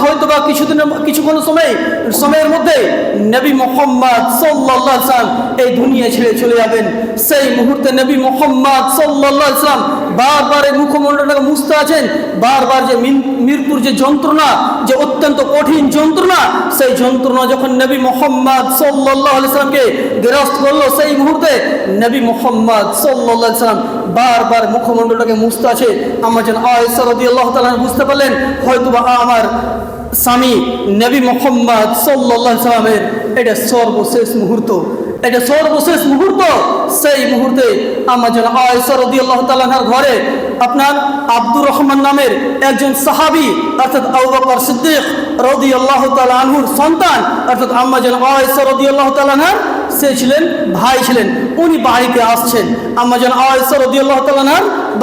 হয়তো বা কিছুক্ষণ সময়ের মধ্যে নবী মুহাম্মদ সাল্লাল্লাহু আলাইহি ওয়াসাল্লাম এই দুনিয়া ছেড়ে চলে যাবেন। সেই মুহূর্তে নবী মুহাম্মদ সাল্লাল্লাহু আলাইহি ওয়াসাল্লাম বারবার এই মুখমণ্ডলটাকে মুছতে আছেন। বারবার যে মৃত্যুর যে যন্ত্রণা, যে অত্যন্ত কঠিন যন্ত্রণা, সেই যন্ত্রণা যখন নবী মুহাম্মদ সাল্লাল্লাহু আলাইহি ওয়াসাল্লামকে গ্রাস করলো, সেই মুহূর্তে নবী মুহাম্মদ সাল্লাল্লাহু আলাইহি ওয়াসাল্লাম বারবার মুখমণ্ডলটাকে মুছতে আছে। আমার যেন আয়েশা রাদিয়াল্লাহু তাআলা বুঝতে পারলেন হয়তোবা আমার স্বামী নবী মুহাম্মদ সাল্লাল্লাহু আলাইহি ওয়াসাল্লামের এটা সর্বশেষ মুহূর্ত, এটা সর্বশেষ মুহূর্ত। সেই মুহূর্তে আমার যেন আয়েশা রাদিয়াল্লাহু তাআলার ঘরে আপনার আব্দুর রহমান নামের একজন সাহাবী অর্থাৎ আবু বকর সিদ্দিক রাদিয়াল্লাহু তাআলা আনহুর সন্তান অর্থাৎ আম্মা যেন আয়েশা রাদিয়াল্লাহু তাআলা সে ছিলেন ভাই ছিলেন, উনি বাড়িতে আসছেন। আম্মা যেন আয়েশা রাদিয়াল্লাহু তাআলা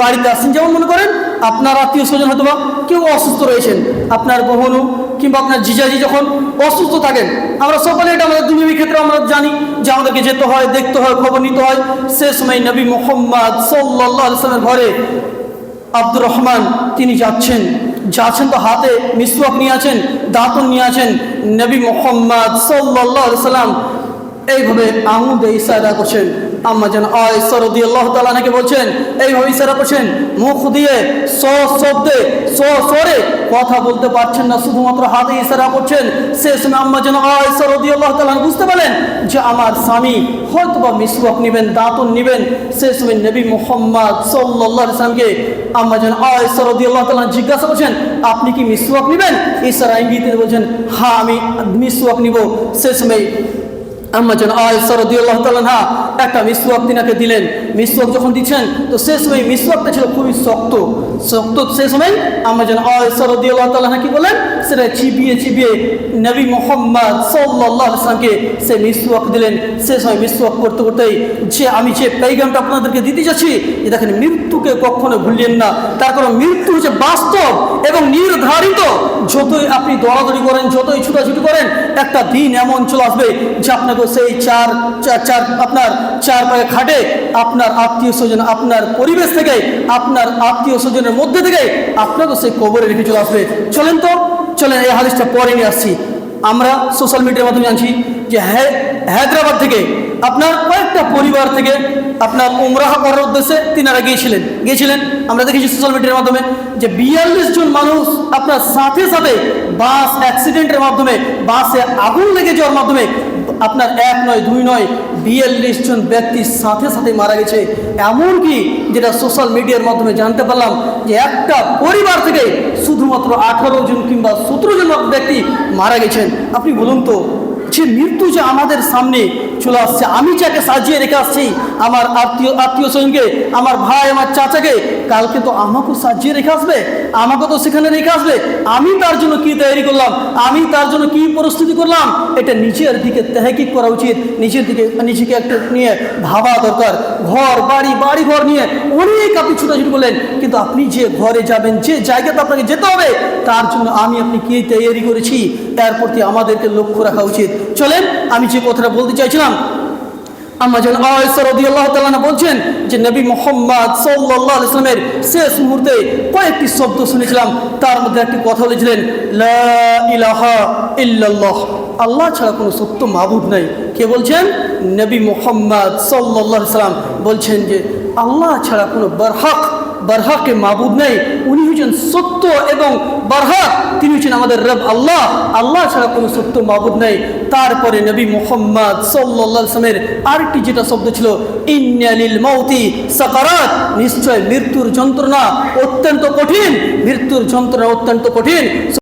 বাড়িতে আসছেন। যেমন মনে করেন আপনার আত্মীয় স্বজন হয়তো বা কেউ অসুস্থ রয়েছেন, আপনার বোনু কিংবা আপনার জিজাজি যখন অসুস্থ থাকেন, আমরা সকলে এটা আমাদের দুনিয়াবী ক্ষেত্রে আমরা জানি যে আমাদেরকে যেতে হয়, দেখতে হয়, খবর নিতে হয়। সে সময় নবী মুহাম্মদ সাল্লাল্লাহু আলাইহি ওয়াসাল্লামের ঘরে আব্দুর রহমান তিনি যাচ্ছেন তো হাতে মিসওয়াক নিয়ে আছেন, দাঁতন নিয়ে আছেন। নবী মুহাম্মদ সাল্লাল্লাহু আলাইহি ওয়াসাল্লাম এইভাবে আঙুল দিয়ে ইশারা করছেন। আম্মা যেন আয়েশা রাদিয়াল্লাহু তাআলা নাকি বলছেন এইভাবে ইশারা করছেন, মুখ দিয়ে শব্দে স্বরে কথা বলতে পারছেন না, শুধুমাত্র হাতে ইশারা করছেন। সেই সময় আম্মা যেন আয়েশা রাদিয়াল্লাহু তাআলা বুঝতে পারলেন যে আমার স্বামী হয়তোবা মিসওয়াক নেবেন, দাঁতন নেবেন। সেই সময় নবী মুহাম্মদ সাল্লাল্লাহু আলাইহি ওয়াসাল্লামকে আম্মা যেন আয়েশা রাদিয়াল্লাহু তাআলা জিজ্ঞাসা করছেন আপনি কি মিসওয়াক নেবেন? ইশারা ইঙ্গিতে বলছেন হ্যাঁ আমি মিসওয়াক নিব। সেই সময় আম্মা যেন আয়েশা রাদিয়াল্লাহু তাআলা একটা মিসওয়াক তিনাকে দিলেন। মিসওয়াক যখন দিচ্ছেন তো সেই সময় মিসওয়াকটা ছিল খুবই শক্ত। সেই সময় আম্মা যেন আয়েশা রাদিয়াল্লাহু তাআলা কি বলেন সেটা চিবিয়ে নবী মুহাম্মদ সাল্লাল্লাহু আলাইহি ওয়াসাল্লামকে সে মিসওয়াক দিলেন। সেই সময় মিসওয়াক করতে করতেই যে আমি যে পেগামটা আপনাদেরকে দিতে যাচ্ছি যে দেখেন মৃত্যুকে কখনো ভুললেন না, তার কারণ মৃত্যু হচ্ছে বাস্তব এবং নির্ধারিত। যতই আপনি দৌড়াদৌড়ি করেন, যতই ছুটাছুটি করেন, একটা দিন এমন চলে আসবে যে আপনাকে সেই আপনার চার পায়ে খাটে আপনার আত্মীয় স্বজন, আপনার পরিবেশ থেকে, আপনার আত্মীয় স্বজনের মধ্যে থেকে আপনাকে সেই কবরে রেখে চলে আসবে। চলেন এই হাদিসটা পরে নিয়ে আসছি। আমরা সোশ্যাল মিডিয়ার মাধ্যমে জানছি যে হায়দ্রাবাদ থেকে আপনার কয়েকটা পরিবার থেকে আপনার উমরাহ করার উদ্দেশ্যে তিনারা গিয়েছিলেন। আমরা দেখেছি সোশ্যাল মিডিয়ার মাধ্যমে যে 42 জন মানুষ আপনার সাথে বাস অ্যাক্সিডেন্টের মাধ্যমে, বাসে আগুন লেগে যাওয়ার মাধ্যমে আপনার 1 নয় 2 নয় 42 জন ব্যক্তি সাথে মারা গেছে। এমনকি যেটা সোশ্যাল মিডিয়ার মাধ্যমে জানতে পারলাম যে একটা পরিবার থেকে শুধুমাত্র 18 জন কিংবা 17 জন ব্যক্তি মারা গেছেন। আপনি বলুন তো যে মৃত্যু যে আমাদের সামনে চলে আসছে, আমি যাকে সাজিয়ে রেখে আসছি আমার আত্মীয় স্বজনকে, আমার ভাই, আমার চাচাকে, কালকে তো আমাকেও সাজিয়ে রেখে আসবে, আমাকে তো সেখানে রেখে আসবে। আমি তার জন্য কি তৈরি করলাম, আমি তার জন্য কি প্রস্তুতি করলাম, এটা নিজের দিকে তেহকিক করা উচিত। নিজেকে একটা নিয়ে ভাবা দরকার। বাড়ি ঘর নিয়ে অনেক আপনি ছুটাছুটি করলেন, কিন্তু আপনি যে ঘরে যাবেন, যে জায়গাতে আপনাকে যেতে হবে, তার জন্য আপনি কি তৈরি করেছি, তার প্রতি আমাদেরকে লক্ষ্য রাখা উচিত। চলেন আমি যে কথাটা বলতে চাইছিলাম, আম্মা যেন আয়েশা রাদিয়াল্লাহু তাআলা বলছেন যে নবী মুহাম্মদ সাল্লাল্লাহু আলাইহি ওয়াসাল্লামের শেষ মুহূর্তে কয়েকটি শব্দ শুনেছিলাম, তার মধ্যে একটি কথা বলেছিলেন লা ইলাহা ইল্লাল্লাহ, আল্লাহ ছাড়া কোনো সত্য মাবুদ নাই। কে বলছেন? নবী মুহাম্মদ সাল্লাল্লাহু আলাইহি ওয়াসাল্লাম বলছেন যে আল্লাহ ছাড়া কোনো বারহাকে মাবুদ নেই, উনি হচ্ছেন সত্য এবং বারহাক, তিনি হচ্ছেন আমাদের রব আল্লাহ ছাড়া কোনো সত্য মাবুদ নেই। তারপরে নবী মুহাম্মদ সাল্লাল্লাহু আলাইহি ওয়াসাল্লামের আরেকটি যেটা শব্দ ছিল ইন্না লিল মাউতি সাকারাত, নিশ্চয় মৃত্যুর যন্ত্রণা অত্যন্ত কঠিন।